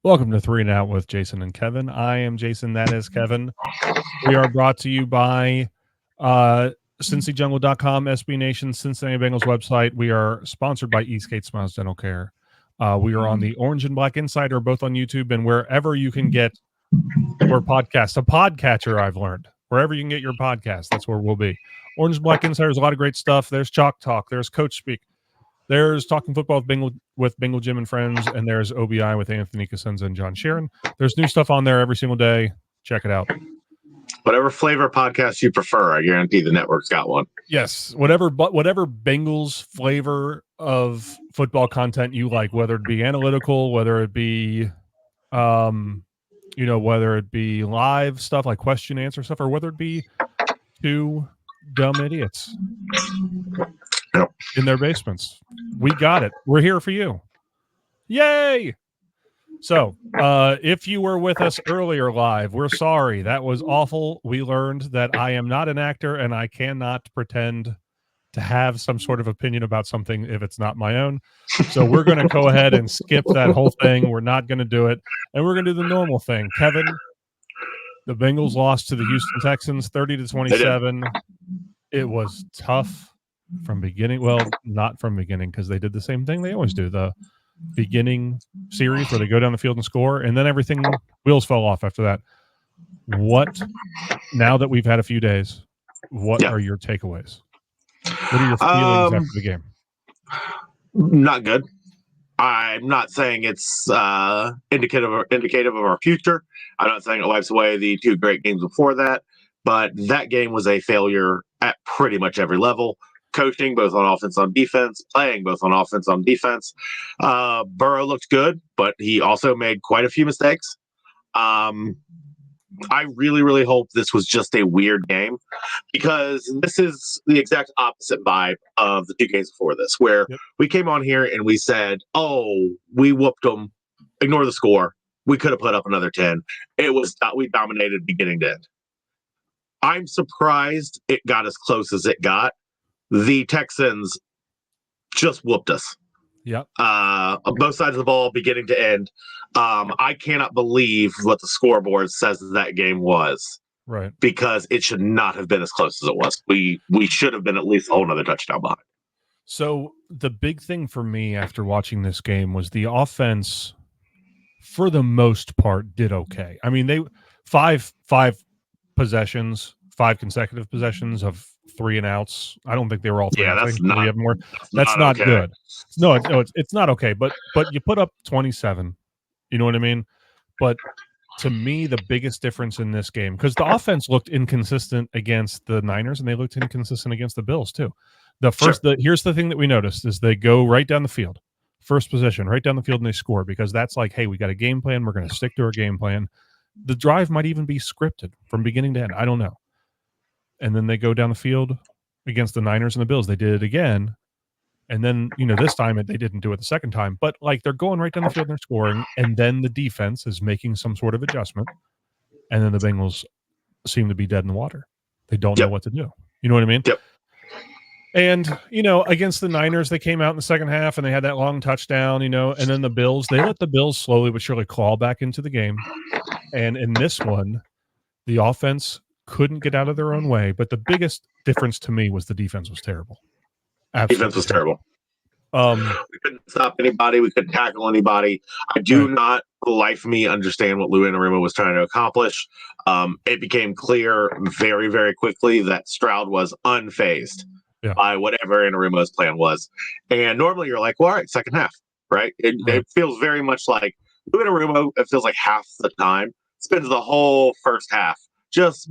Welcome to Three and Out with Jason and Kevin. I am Jason. That is Kevin. We are brought to you by CincyJungle.com, SB Nation, Cincinnati Bengals website. We are sponsored by Eastgate Smiles Dental Care. We are on the Orange and Black Insider, both on YouTube and wherever you can get your podcast. A podcatcher, I've learned. Wherever you can get your podcast, that's where we'll be. Orange and Black Insider is a lot of great stuff. There's Chalk Talk. There's Coach Speak. There's Talking Football with Bengal Jim and Friends, and there's OBI with Anthony Cosenza and John Sharon. There's new stuff on there every single day. Check it out. Whatever flavor podcast you prefer, I guarantee the network's got one. Yes, whatever Bengals flavor of football content you like, whether it be analytical, whether it be, whether it be live stuff like question answer stuff, or whether it be two dumb idiots in their basements. We got it. We're here for you. Yay! So, if you were with us earlier live, we're sorry. That was awful. We learned that I am not an actor and I cannot pretend to have some sort of opinion about something if it's not my own. So we're going to go ahead and skip that whole thing. We're not going to do it. And we're going to do the normal thing. Kevin, the Bengals lost to the Houston Texans 30-27. It was tough from beginning. Well, not from beginning, because they did the same thing they always do. The beginning series where they go down the field and score, and then everything wheels fell off after that. What, now that we've had a few days, what are your takeaways? What are your feelings after the game? Not good. I'm not saying it's indicative of our future. I'm not saying it wipes away the two great games before that, but that game was a failure at pretty much every level. Coaching, both on offense, on defense, playing both on offense, on defense. Burrow looked good, but he also made quite a few mistakes. I really, really hope this was just a weird game, because this is the exact opposite vibe of the two games before this, where we came on here and we said, oh, we whooped them, ignore the score. We could have put up another 10. We dominated beginning to end. I'm surprised it got as close as it got. The Texans just whooped us. Yep. On both sides of the ball, beginning to end. I cannot believe what the scoreboard says that game was. Right. Because it should not have been as close as it was. We should have been at least a whole nother touchdown behind. So the big thing for me after watching this game was the offense, for the most part, did okay. I mean, they five possessions, 5 consecutive possessions of 3 and outs. I don't think they were all 3. Yeah, that's not. We have more. That's not okay. good. No, it's not okay. But you put up 27. You know what I mean? But to me, the biggest difference in this game, because the offense looked inconsistent against the Niners and they looked inconsistent against the Bills too. Here's the thing that we noticed is they go right down the field, first possession, right down the field, and they score, because that's like, hey, we got a game plan. We're going to stick to our game plan. The drive might even be scripted from beginning to end. I don't know. And then they go down the field against the Niners and the Bills. They did it again. And then, this time they didn't do it the second time. But, they're going right down the field and they're scoring. And then the defense is making some sort of adjustment. And then the Bengals seem to be dead in the water. They don't know what to do. You know what I mean? Yep. And, against the Niners, they came out in the second half and they had that long touchdown, and then the Bills, they let the Bills slowly but surely claw back into the game. And in this one, the offense couldn't get out of their own way. But the biggest difference to me was the defense was terrible. Absolutely. Defense was terrible. We couldn't stop anybody. We couldn't tackle anybody. I do not, for the life of me, understand what Lou Anarumo was trying to accomplish. It became clear very, very quickly that Stroud was unfazed by whatever Anarumo's plan was. And normally you're like, well, all right, second half, right? It feels very much like Lou Anarumo, it feels like half the time, spends the whole first half just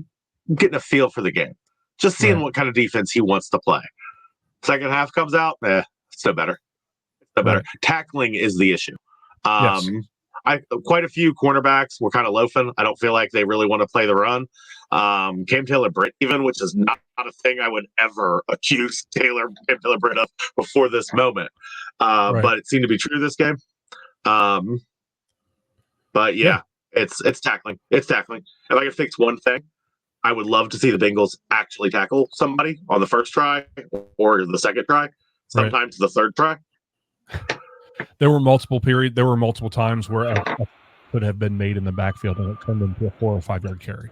getting a feel for the game, just seeing what kind of defense he wants to play. Second half comes out, it's no better. It's no better. Tackling is the issue. Quite a few cornerbacks were kind of loafing. I don't feel like they really want to play the run. Cam Taylor-Britt, even, which is not a thing I would ever accuse Cam Taylor-Britt of before this moment. But it seemed to be true this game. But it's tackling. It's tackling. If I could fix one thing, I would love to see the Bengals actually tackle somebody on the first try or the second try, sometimes the third try. There were multiple times where could have been made in the backfield, and it turned into a 4 or 5 yard carry.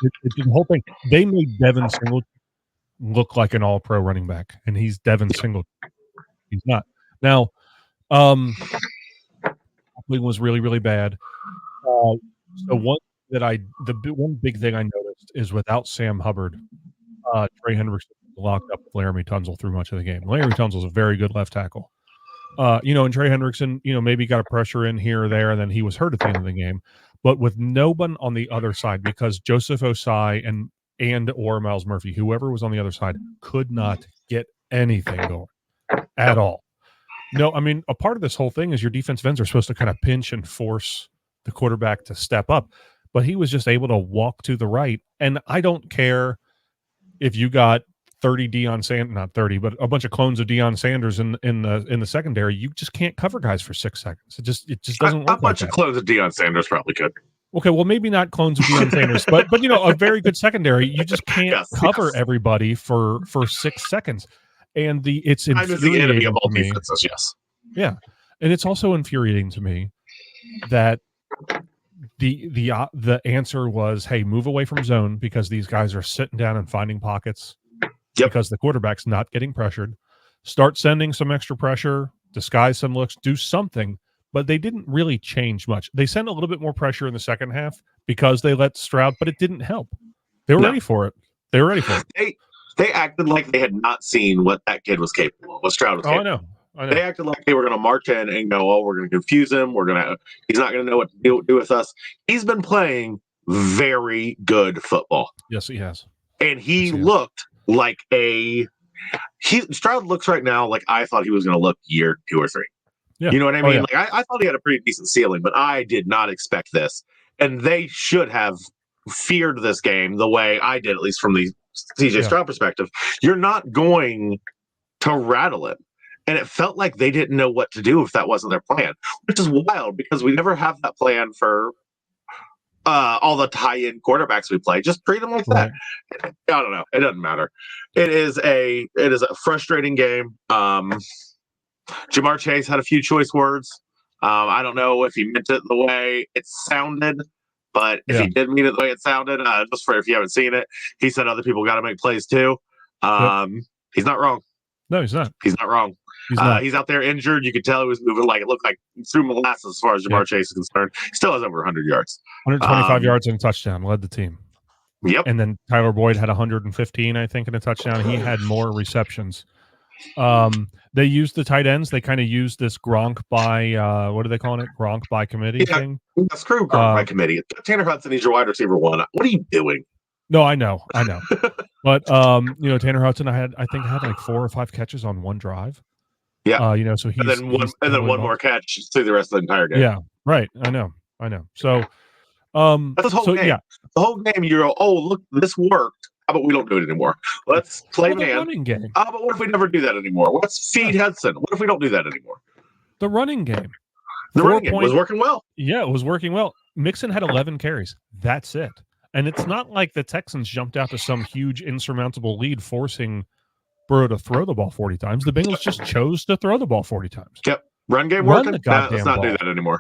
The whole thing. They made Devin Singletary look like an all-pro running back, and he's Devin Singletary. He's not. Now, tackling was really, really bad. So one big thing I noticed is without Sam Hubbard, Trey Hendrickson locked up Laramie Tunsil through much of the game. Laramie Tunsil's a very good left tackle. And Trey Hendrickson, maybe got a pressure in here or there, and then he was hurt at the end of the game. But with no one on the other side, because Joseph Osai and or Miles Murphy, whoever was on the other side, could not get anything going at all. No, I mean, a part of this whole thing is your defensive ends are supposed to kind of pinch and force the quarterback to step up. But he was just able to walk to the right. And I don't care if you got 30 Deion Sanders, not 30, but a bunch of clones of Deion Sanders in the secondary. You just can't cover guys for 6 seconds. It just doesn't work. A bunch of clones of Deion Sanders probably could. Okay, well, maybe not clones of Deion Sanders, but a very good secondary. You just can't cover everybody for 6 seconds. And it's infuriating the enemy of all to me. defenses, yes. Yeah. And it's also infuriating to me that the answer was, hey, move away from zone because these guys are sitting down and finding pockets because the quarterback's not getting pressured. Start sending some extra pressure, disguise some looks, do something. But they didn't really change much. They sent a little bit more pressure in the second half because they let Stroud, but it didn't help. They were ready for it. They acted like they had not seen what that kid was capable of, what Stroud was capable of. I know. They acted like they were going to march in and go, oh, we're going to confuse him. He's not going to know what to do with us. He's been playing very good football. Yes, he has. And he looked like Stroud looks right now like I thought he was going to look year 2 or 3. Yeah. You know what I mean? Like I thought he had a pretty decent ceiling, but I did not expect this. And they should have feared this game the way I did, at least from the CJ Stroud perspective. You're not going to rattle it. And it felt like they didn't know what to do if that wasn't their plan, which is wild because we never have that plan for all the tie-in quarterbacks we play. Just treat them like that. I don't know. It doesn't matter. It is a frustrating game. Jamar Chase had a few choice words. I don't know if he meant it the way it sounded, but if he did mean it the way it sounded, just for if you haven't seen it, he said other people got to make plays too. He's not wrong. No, he's not. He's not wrong. He's out there injured. You could tell he was moving like it looked like through molasses as far as Jamar Chase is concerned. He still has over 100 yards. 125 yards and a touchdown, led the team. Yep. And then Tyler Boyd had 115, I think, in a touchdown. He had more receptions. They used the tight ends. They kind of used this Gronk by what are they calling it? Gronk by committee thing. Screw Gronk by committee. Tanner Hudson, he's your wide receiver 1. What are you doing? No, I know. But Tanner Hudson, I think had like 4 or 5 catches on one drive. Yeah. So he's and then one more catch through the rest of the entire game. Yeah. Right. I know. So that's the whole game. Yeah. The whole game you go, oh look, this worked. How about we don't do it anymore? Let's play man. The running game. But what if we never do that anymore? Let's feed Hudson. What if we don't do that anymore? The running game. The running game was working well. Yeah, it was working well. Mixon had 11 carries. That's it. And it's not like the Texans jumped out to some huge insurmountable lead forcing Burrow to throw the ball 40 times. The Bengals just chose to throw the ball 40 times. Yep. Run game working? Let's not do that anymore.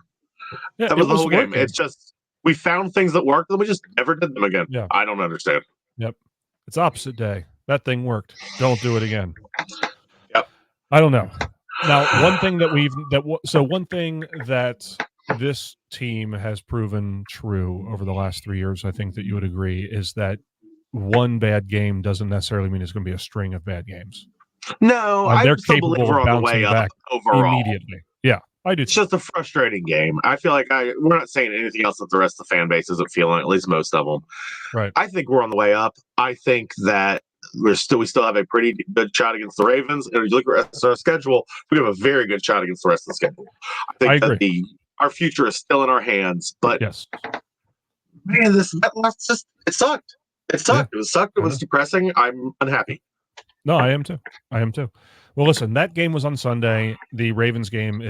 Yeah, that was the whole game. It's just we found things that worked and we just never did them again. Yeah. I don't understand. Yep. It's opposite day. That thing worked. Don't do it again. Yep. I don't know. Now, one thing that this team has proven true over the last 3 years, I think that you would agree, is that one bad game doesn't necessarily mean it's going to be a string of bad games. No, they're capable of bouncing back overall. Immediately. Yeah, I do. It's just a frustrating game. I feel like we're not saying anything else that the rest of the fan base isn't feeling, at least most of them. Right. I think we're on the way up. I think that we still have a pretty good shot against the Ravens. And if you look at the rest of our schedule, we have a very good shot against the rest of the schedule. I think that our future is still in our hands. But yes, man, it sucked. It sucked. Yeah. It sucked. It was depressing. I'm unhappy. No, I am too. Well, listen, that game was on Sunday. The Ravens game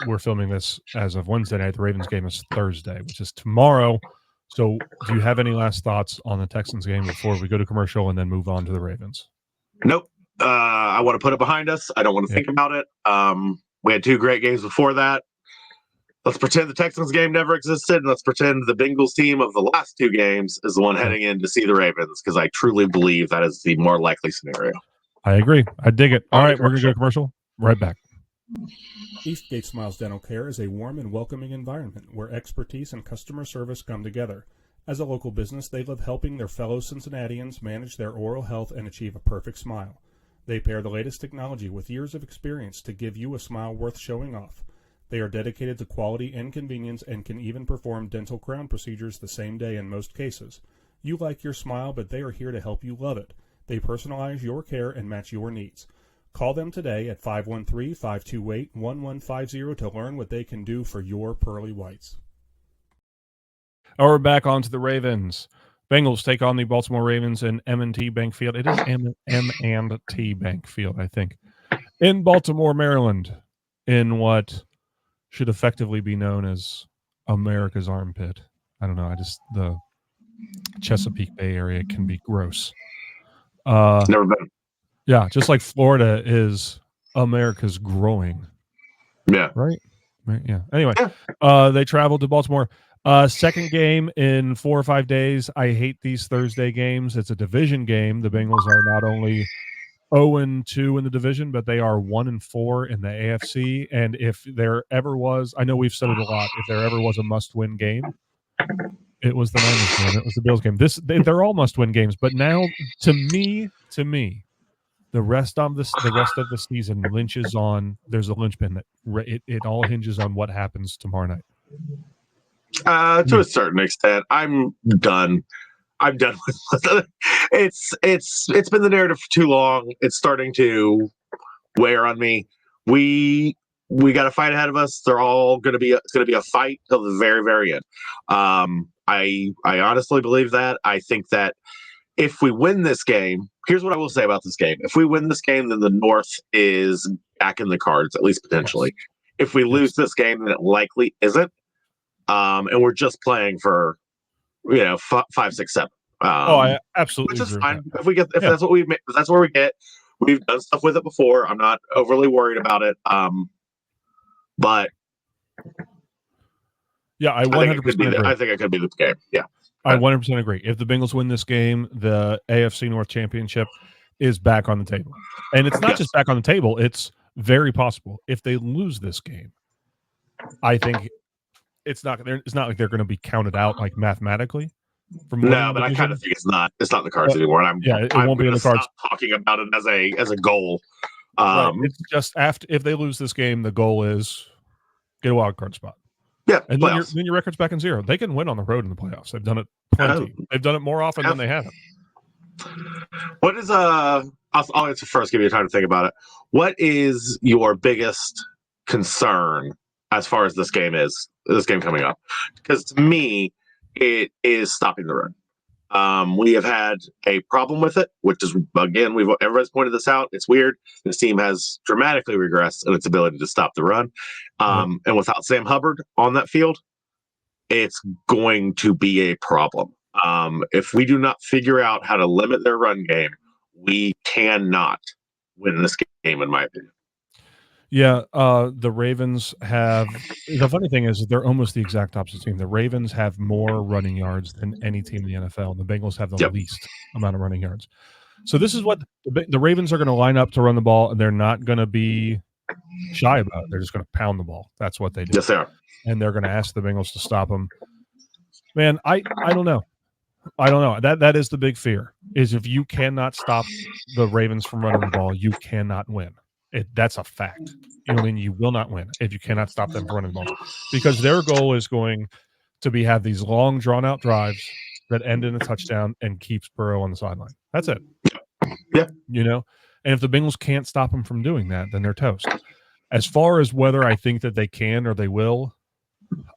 we're filming this as of Wednesday night. The Ravens game is Thursday, which is tomorrow. So do you have any last thoughts on the Texans game before we go to commercial and then move on to the Ravens? Nope. I want to put it behind us. I don't want to think about it. We had 2 great games before that. let's pretend the Texans game never existed, and let's pretend the Bengals team of the last 2 games is the one heading in to see the Ravens, because I truly believe that is the more likely scenario. I agree. I dig it. All right, we're going to go commercial. Right back. Eastgate Smiles Dental Care is a warm and welcoming environment where expertise and customer service come together. As a local business, they love helping their fellow Cincinnatians manage their oral health and achieve a perfect smile. They pair the latest technology with years of experience to give you a smile worth showing off. They are dedicated to quality and convenience and can even perform dental crown procedures the same day in most cases. You like your smile, but they are here to help you love it. They personalize your care and match your needs. Call them today at 513-528-1150 to learn what they can do for your pearly whites. Oh, we're back onto the Ravens. Bengals take on the Baltimore Ravens in M&T Bank Field. It is M&T Bank Field, I think, in Baltimore, Maryland, in what should effectively be known as America's armpit. I don't know. The Chesapeake Bay area can be gross. Never been. Yeah, just like Florida is America's growing. Yeah. Right? Yeah. Anyway, they traveled to Baltimore. Second game in 4 or 5 days. I hate these Thursday games. It's a division game. The Bengals are not only 0-2 in the division, but they are 1-4 in the AFC. And if there ever was, I know we've said it a lot, if there ever was a must-win game, it was the Niners game. It was the Bills game. They're all must-win games. But now, to me, the rest of the season lynches on. There's a linchpin that it all hinges on what happens tomorrow night. To a certain extent, I'm done. I'm done with it's been the narrative for too long. It's starting to wear on me. We got a fight ahead of us. They're all going to be. It's going to be a fight till the very, very end. I honestly believe that. I think that if we win this game, here's what I will say about this game. If we win this game, then the North is back in the cards, at least potentially. Yes. If we lose this game, then it likely isn't. And we're just playing for, 5, 6, 7. I absolutely. Which is fine. If that's what if that's where we get. We've done stuff with it before. I'm not overly worried about it. But yeah, I 100% agree. I think it could be the game. Yeah, I 100% agree. If the Bengals win this game, the AFC North Championship is back on the table, and it's not just back on the table. It's very possible if they lose this game. I think it's not like they're going to be counted out like mathematically. No, but I kind of think it's not in the cards anymore. And it won't be in the cards. Talking about it as a goal. Right. It's just if they lose this game, the goal is get a wild card spot. Yeah, and then your record's back in 0. They can win on the road in the playoffs. They've done it plenty. They've done it more often than they haven't. What is I'll answer first. Give you time to think about it. What is your biggest concern as far as this game coming up? Because to me, it is stopping the run. We have had a problem with it, which is, again, everybody's pointed this out. It's weird. This team has dramatically regressed in its ability to stop the run. And without Sam Hubbard on that field, it's going to be a problem. If we do not figure out how to limit their run game, we cannot win this game, in my opinion. Yeah, the Ravens have – the funny thing is they're almost the exact opposite team. The Ravens have more running yards than any team in the NFL, and the Bengals have the least amount of running yards. So this is what the Ravens are going to line up to run the ball, and they're not going to be shy about it. They're just going to pound the ball. That's what they do. Yes, they are. And they're going to ask the Bengals to stop them. Man, I don't know. I don't know. That is the big fear, is if you cannot stop the Ravens from running the ball, you cannot win. That's a fact. You will not win if you cannot stop them from running the ball, because their goal is going to have these long, drawn-out drives that end in a touchdown and keeps Burrow on the sideline. That's it. Yeah. And if the Bengals can't stop them from doing that, then they're toast. As far as whether I think that they can or they will,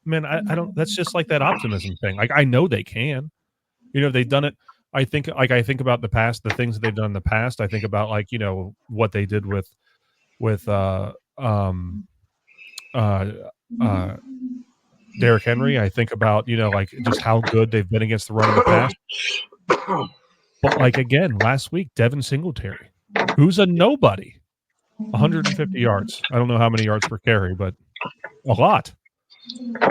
man, I don't. That's just like that optimism thing. Like, I know they can. They've done it. I think about the past, the things that they've done in the past. I think about what they did with Derrick Henry. I think about just how good they've been against the run in the past. But again, last week, Devin Singletary, who's a nobody, 150 yards. I don't know how many yards per carry, but a lot.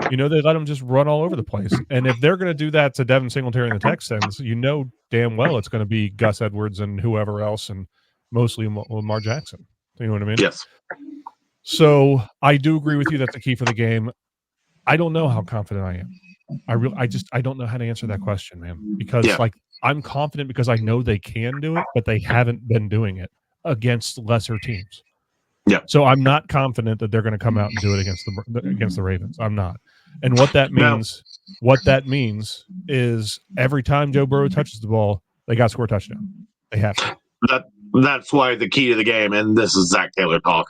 They let them just run all over the place. And if they're going to do that to Devin Singletary and the Texans, damn well it's going to be Gus Edwards and whoever else, and mostly Lamar Jackson. You know what I mean? Yes. So I do agree with you. That's the key for the game. I don't know how confident I am. I don't know how to answer that question, man. Because I'm confident because I know they can do it, but they haven't been doing it against lesser teams. Yeah. So I'm not confident that they're going to come out and do it against the Ravens. I'm not. And what that means is every time Joe Burrow touches the ball, they got to score a touchdown. They have to. That's why the key to the game, and this is Zach Taylor talk.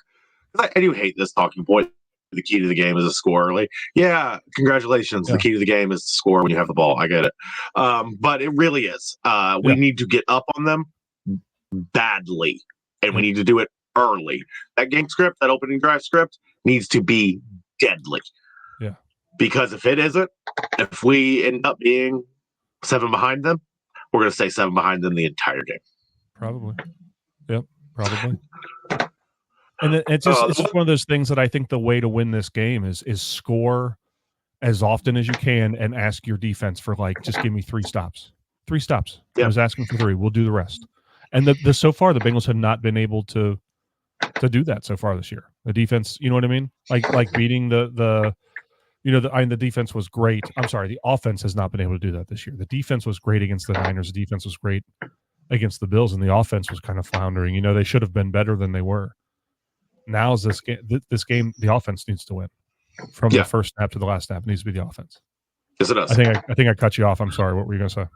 I do hate this talking point. The key to the game is to score early. Yeah, congratulations. Yeah. The key to the game is to score when you have the ball. I get it. But it really is. We need to get up on them badly, and we need to do it early. That game script, that opening drive script, needs to be deadly. Yeah. Because if it isn't, if we end up being 7 behind them, we're going to stay 7 behind them the entire game. Probably. Yep, probably. And it's just one of those things that I think the way to win this game is score as often as you can and ask your defense for just give me 3 stops. 3 stops. Yeah. I was asking for 3. We'll do the rest. And the so far the Bengals have not been able to do that so far this year. The defense, you know what I mean? Like beating the defense was great. I'm sorry, the offense has not been able to do that this year. The defense was great against the Niners. The defense was great against the Bills, and the offense was kind of floundering. They should have been better than they were. Now is this game, the offense needs to win from the first snap to the last snap. It needs to be the offense. Yes, it does. I think I cut you off. I'm sorry. What were you going to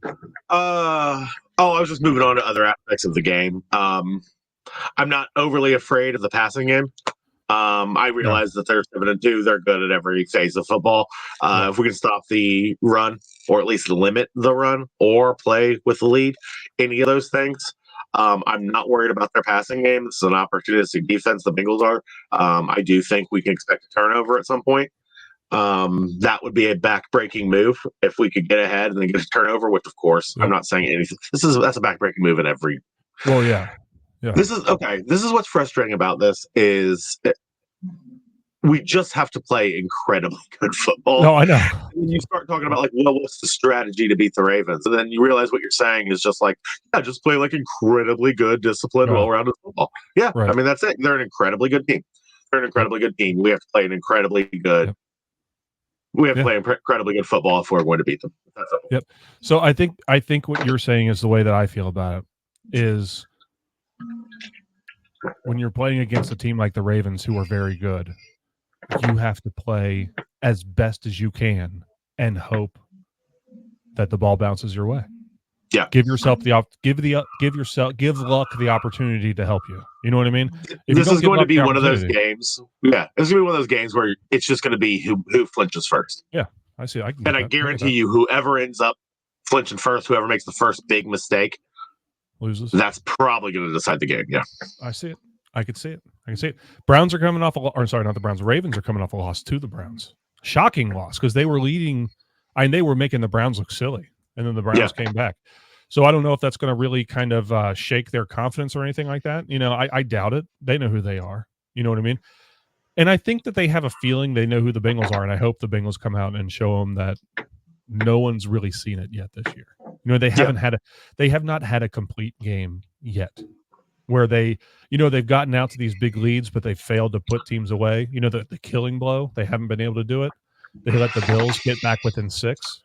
say? I was just moving on to other aspects of the game. I'm not overly afraid of the passing game. I realize that they're 7-2. They're good at every phase of football. If we can stop the run, or at least limit the run, or play with the lead, any of those things, I'm not worried about their passing game. This is an opportunistic defense. The Bengals are. I do think we can expect a turnover at some point. That would be a back-breaking move if we could get ahead and then get a turnover. Which, of course, I'm not saying anything. That's a back-breaking move in every. Well, yeah. Yeah. This is okay. This is what's frustrating about this is we just have to play incredibly good football. No, I know. And you start talking about what's the strategy to beat the Ravens, and then you realize what you're saying is just just play incredibly good, disciplined, well-rounded football. Yeah, right. I mean that's it. They're an incredibly good team. They're an incredibly good team. We have to play an incredibly good. Yep. We have to play incredibly good football if we're going to beat them. Yep. So I think what you're saying is the way that I feel about it is. When you're playing against a team like the Ravens, who are very good, you have to play as best as you can and hope that the ball bounces your way. Yeah, give luck the opportunity to help you. You know what I mean? This is going to be one of those games. Yeah, it's going to be one of those games where it's just going to be who flinches first. Yeah, I see. I guarantee you, whoever ends up flinching first, whoever makes the first big mistake. Loses. That's probably going to decide the game. Yeah, I see it. I could see it. Browns are coming off sorry, not the Browns. Ravens are coming off a loss to the Browns. Shocking loss because they were leading. They were making the Browns look silly, and then the Browns came back. So I don't know if that's going to really kind of shake their confidence or anything like that. I doubt it. They know who they are. You know what I mean? And I think that they have a feeling they know who the Bengals are, and I hope the Bengals come out and show them that no one's really seen it yet this year. They have not had a complete game yet where they've gotten out to these big leads, but they failed to put teams away. The killing blow, they haven't been able to do it. They let the Bills get back within 6.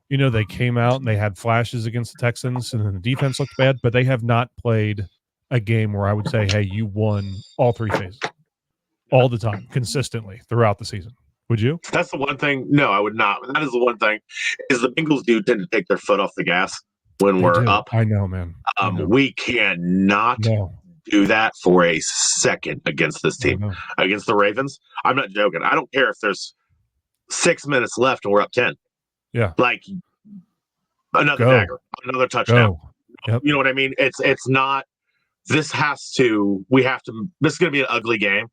They came out and they had flashes against the Texans and then the defense looked bad, but they have not played a game where I would say, hey, you won all 3 phases all the time, consistently throughout the season. Would you? That's the one thing. No, I would not. That is the one thing is the Bengals do tend to take their foot off the gas when we're up. I know, man. We cannot do that for a second against this team. Against the Ravens. I'm not joking. I don't care if there's 6 minutes left and we're up 10. Yeah. Another dagger, another touchdown. Yep. You know what I mean? It's not. This is going to be an ugly game.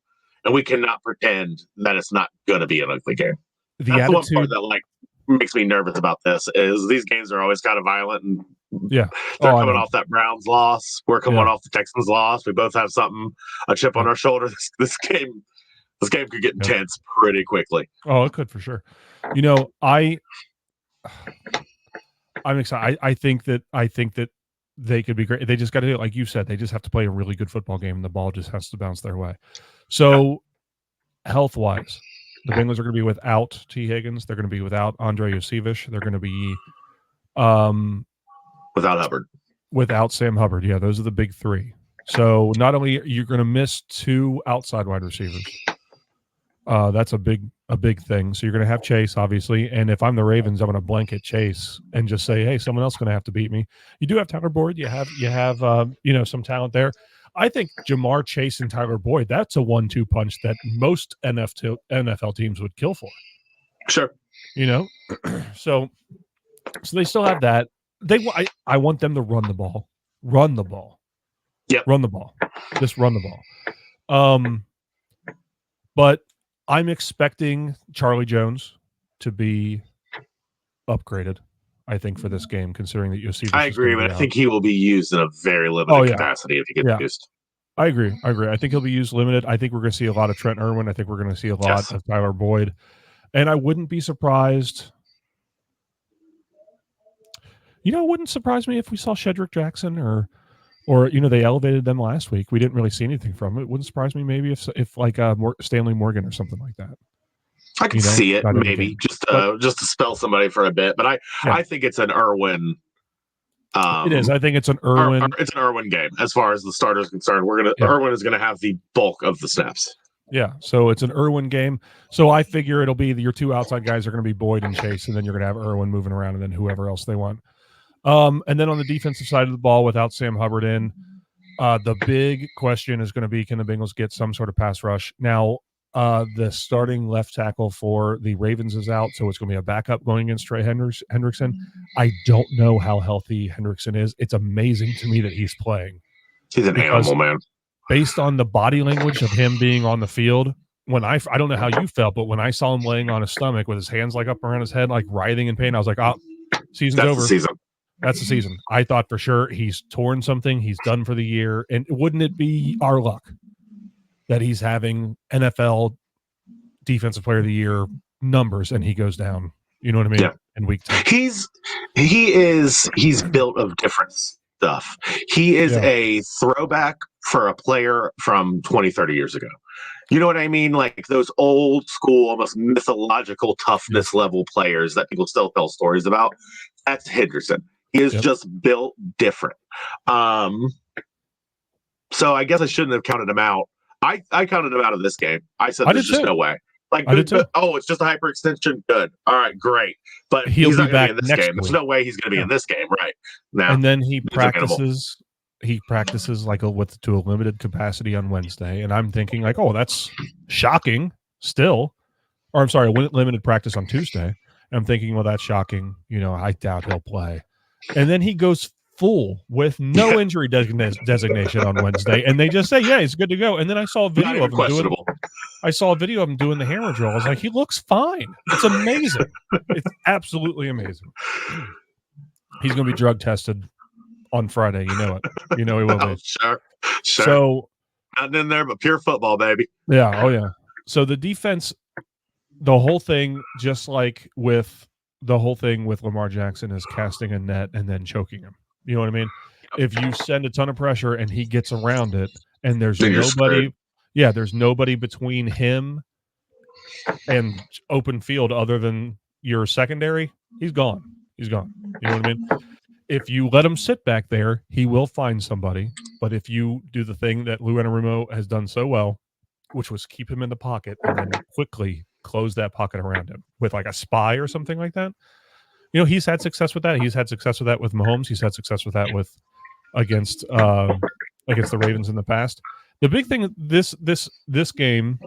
And we cannot pretend that it's not going to be an ugly game. That's the one part that makes me nervous about this is these games are always kind of violent. And they're coming off that Browns loss. We're coming off the Texans loss. We both have a chip on our shoulder. This game, This game could get intense pretty quickly. Oh, it could for sure. I'm excited. I think that they could be great. They just got to do it, like you said. They just have to play a really good football game, and the ball just has to bounce their way. So, health wise, the Bengals are going to be without T. Higgins. They're going to be without Andre Yosevich. They're going to be without Hubbard, without Sam Hubbard. Yeah, those are the big three. So not only you're going to miss 2 outside wide receivers. That's a big thing. So you're going to have Chase, obviously, and if I'm the Ravens, I'm going to blanket Chase and just say, hey, someone else is going to have to beat me. You do have Tyler Boyd. You have some talent there. I think Jamar Chase and Tyler Boyd, that's a 1-2 punch that most NFL teams would kill for. Sure. So they still have that. I want them to run the ball. Run the ball. Yeah. Run the ball. Just run the ball. But I'm expecting Charlie Jones to be upgraded, I think, for this game, considering that you'll see. I agree, but I think he will be used in a very limited capacity if he gets used. I agree. I think he'll be used limited. I think we're going to see a lot of Trent Irwin. I think we're going to see a lot of Tyler Boyd. And I wouldn't be surprised. It wouldn't surprise me if we saw Shedrick Jackson or they elevated them last week. We didn't really see anything from it. It wouldn't surprise me maybe if like Stanley Morgan or something like that. I can see it maybe just to spell somebody for a bit, but I think it's an Irwin. It is. I think it's an Irwin. It's an Irwin game as far as the starter is concerned. Irwin is gonna have the bulk of the snaps. Yeah, so it's an Irwin game. So I figure it'll be your 2 outside guys are going to be Boyd and Chase, and then you're going to have Irwin moving around, and then whoever else they want. And then on the defensive side of the ball, without Sam Hubbard in, the big question is going to be, can the Bengals get some sort of pass rush? Now, the starting left tackle for the Ravens is out, so it's going to be a backup going against Trey Hendrickson. I don't know how healthy Hendrickson is. It's amazing to me that he's playing. He's an animal, man. Based on the body language of him being on the field, when I don't know how you felt, but when I saw him laying on his stomach with his hands like up around his head, like writhing in pain, I was like, season's over. That's the season. I thought for sure he's torn something. He's done for the year. And wouldn't it be our luck that he's having NFL Defensive Player of the Year numbers and he goes down? You know what I mean? Yeah. In week 10. He's built of different stuff. He is a throwback for a player from 20, 30 years ago. You know what I mean? Like those old school, almost mythological toughness level players that people still tell stories about. That's Henderson. He is just built different. So I guess I shouldn't have counted him out. I counted him out of this game. I said there's just no way. Like, it's just a hyperextension. Good. All right, great. But he's not going to be in this game. There's no way he's going to be in this game, right? Now, and then he practices. He practices like to a limited capacity on Wednesday, and I'm thinking like, oh, that's shocking. Still, or I'm sorry, limited practice on Tuesday. And I'm thinking, well, that's shocking. I doubt he'll play. And then he goes full with no injury designation on Wednesday, and they just say, yeah, he's good to go. And then I saw a video of him doing the hammer drill. I was like, he looks fine. It's amazing. It's absolutely amazing. He's going to be drug tested on Friday. You know it. He will be. Sure. So nothing in there but pure football, baby. Yeah. Oh yeah. So the defense, the whole thing, just like with the whole thing with Lamar Jackson, is casting a net and then choking him. You know what I mean? If you send a ton of pressure and he gets around it, and there's nobody between him and open field other than your secondary, he's gone. You know what I mean? If you let him sit back there, he will find somebody. But if you do the thing that Lou Anarumo has done so well, which was keep him in the pocket and then quickly close that pocket around him with like a spy or something like that. He's had success with that. He's had success with that with Mahomes. He's had success with that against the Ravens in the past. The big thing this game,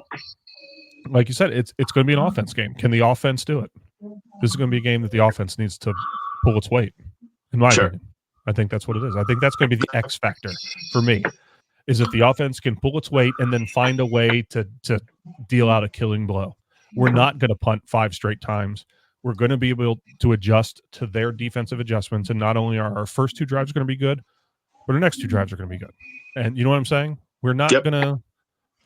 like you said, it's going to be an offense game. Can the offense do it? This is going to be a game that the offense needs to pull its weight. In my opinion, I think that's what it is. I think that's going to be the X factor for me. Is if the offense can pull its weight and then find a way to deal out a killing blow. We're not going to punt 5 straight times. We're going to be able to adjust to their defensive adjustments. And not only are our first 2 drives going to be good, but our next 2 drives are going to be good. And you know what I'm saying? We're not going to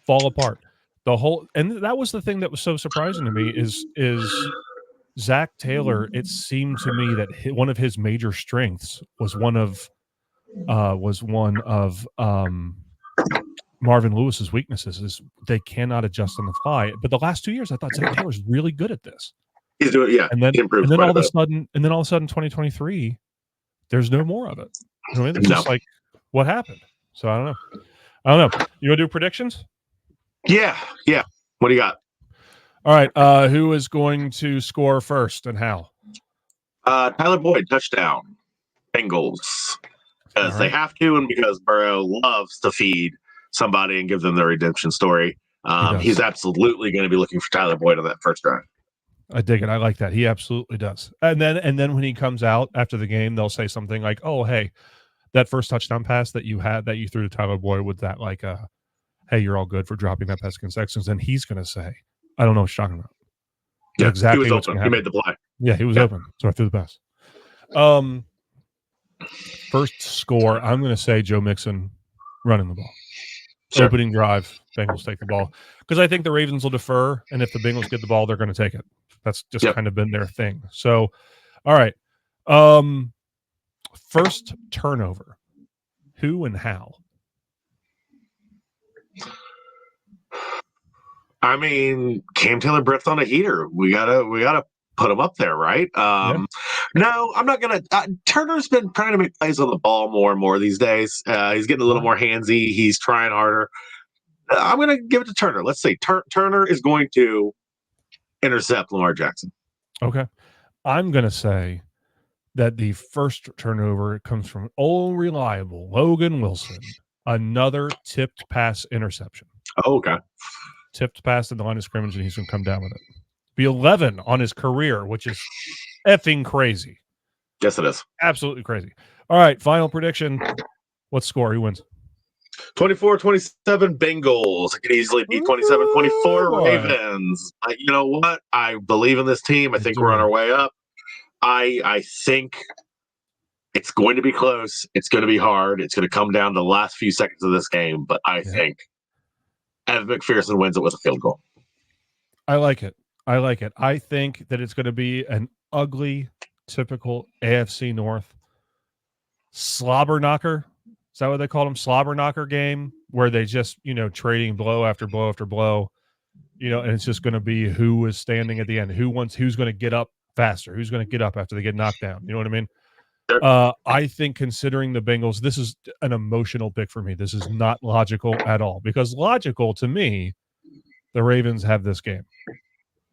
fall apart. the whole, and that was the thing that was so surprising to me is Zach Taylor. It seemed to me that one of his major strengths was one of Marvin Lewis's weaknesses is they cannot adjust on the fly. But the last 2 years, I thought Zach Taylor's really good at this. He's doing, yeah. And then, he improved and then quite all a of a bit. sudden, 2023, there's no more of it. You know, it's No. just like, what happened? So I don't know. You want to do predictions? Yeah. What do you got? All right. Who is going to score first and how? Tyler Boyd, touchdown. Bengals. Because they have to, and because Burrow loves to feed somebody and give them their redemption story. He's absolutely going to be looking for Tyler Boyd on that first drive. I dig it. I like that. He absolutely does. And then when he comes out after the game, they'll say something like, "Oh, hey, that first touchdown pass that you threw to Tyler Boyd with that, like, hey, you're all good for dropping that pass against Texans." And he's going to say, "I don't know what you're talking about." Yeah, exactly. He was open. He made the play. Yeah, he was open. So I threw the pass. First score, I'm going to say Joe Mixon running the ball. Sure. Opening drive, Bengals take the ball. Because I think the Ravens will defer, and if the Bengals get the ball, they're going to take it. That's just kind of been their thing. So, all right. First turnover. Who and how? I mean, Cam Taylor-Britt's on a heater. We gotta put him up there, right? No, I'm not gonna. Turner's been trying to make plays on the ball more and more these days. He's getting a little more handsy. He's trying harder. I'm gonna give it to Turner. Let's see. Turner is going to intercept Lamar Jackson. Okay, I'm gonna say that the first turnover comes from old reliable Logan Wilson. Another tipped pass interception. Oh, okay. Tipped pass at the line of scrimmage, and he's going to come down with it. Be 11 on his career, which is effing crazy. Yes, it is. Absolutely crazy. All right, final prediction. What score? Who wins? 24-27 Bengals. It could easily be 27-24 Ravens. You know what? I believe in this team. I think we're on our way up. I think it's going to be close. It's going to be hard. It's going to come down to the last few seconds of this game, but I think Evan McPherson wins it with a field goal. I like it. I think that it's going to be an ugly, typical AFC North slobber knocker. Is that what they call them? Slobber knocker game where they just, trading blow after blow after blow, and it's just going to be who is standing at the end, who's going to get up faster, who's going to get up after they get knocked down. You know what I mean? Sure. I think considering the Bengals, this is an emotional pick for me. This is not logical at all because logical to me, the Ravens have this game.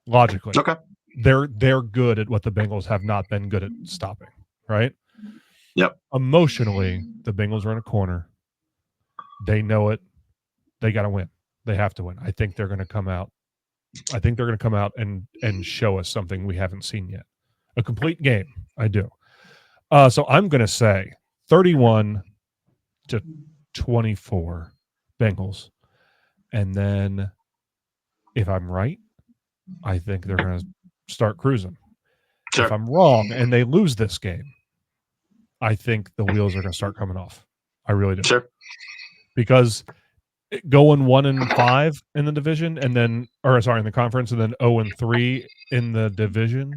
Logically, okay, they're good at what the Bengals have not been good at stopping. Right? Yep. Emotionally, the Bengals are in a corner. They know it. They got to win. They have to win. I think they're going to come out. And show us something we haven't seen yet. A complete game. I do. So I'm going to say 31-24 Bengals. And then if I'm right, I think they're going to start cruising. Sure. If I'm wrong and they lose this game, I think the wheels are going to start coming off. I really do. Sure. Because going 1-5 in the division in the conference, and then 0-3 in the division,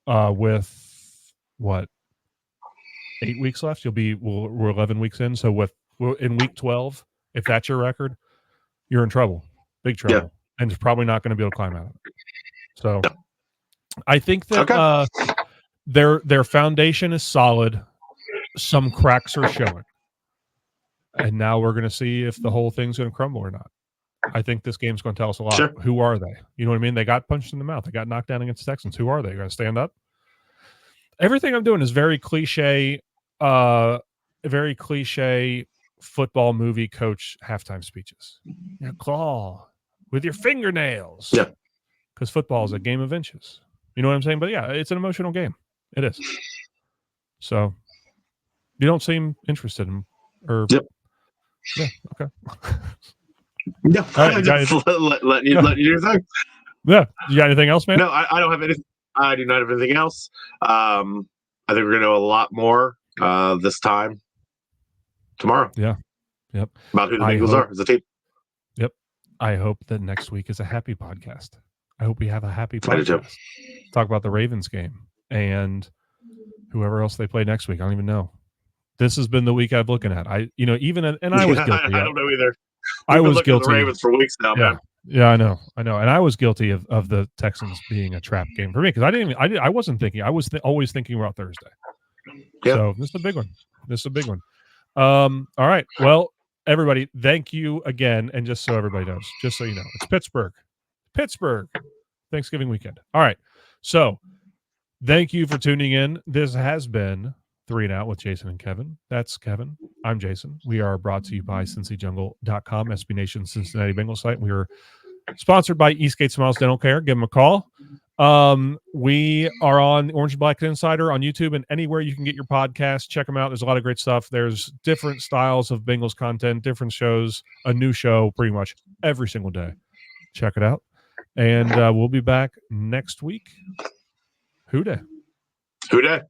with what, 8 weeks left? We're 11 weeks in. So in week 12, if that's your record, you're in trouble, big trouble, and it's probably not going to be able to climb out of it. So I think that their foundation is solid. Some cracks are showing. And now we're going to see if the whole thing's going to crumble or not. I think this game's going to tell us a lot. Sure. Who are they? You know what I mean? They got punched in the mouth. They got knocked down against the Texans. Who are they? Going to stand up? Everything I'm doing is very cliche football movie coach halftime speeches. Claw with your fingernails. Yeah. Because football is a game of inches. You know what I'm saying? But yeah, it's an emotional game. It is. So you don't seem interested in Yep. Yeah, okay. No, right, let you do your thing. Yeah. You got anything else, man? No, I don't have anything. I do not have anything else. I think we're going to know a lot more this time tomorrow. Yeah. Yep. About who the Bengals are as a team. Yep. I hope that next week is a happy podcast. I hope we have a happy I do too. podcast. Talk about the Ravens game and whoever else they play next week. I don't even know. This has been the week I've looking at. I was guilty. I don't know either. I We've been was looking at guilty. the Ravens for weeks now, man. Yeah, I know. And I was guilty of the Texans being a trap game for me because I wasn't thinking. I was always thinking about Thursday. Yeah. So this is a big one. All right. Well, everybody, thank you again. And just so everybody knows, just so you know, it's Pittsburgh, Thanksgiving weekend. All right. So thank you for tuning in. This has been 3 and Out with Jason and Kevin. That's Kevin. I'm Jason. We are brought to you by CincyJungle.com, SB Nation Cincinnati Bengals site. We are sponsored by Eastgate Smiles Dental Care. Give them a call. We are on Orange and Black Insider on YouTube and anywhere you can get your podcast. Check them out. There's a lot of great stuff. There's different styles of Bengals content, different shows, a new show pretty much every single day. Check it out. And we'll be back next week. Who day? Who day?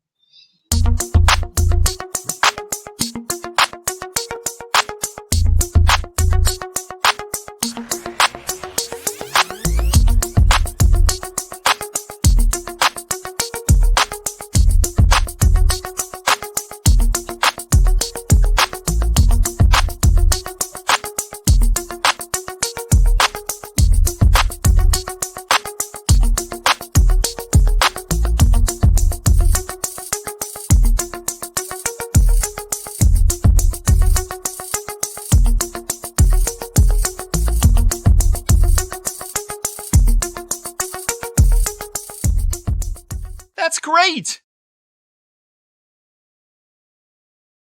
That's great!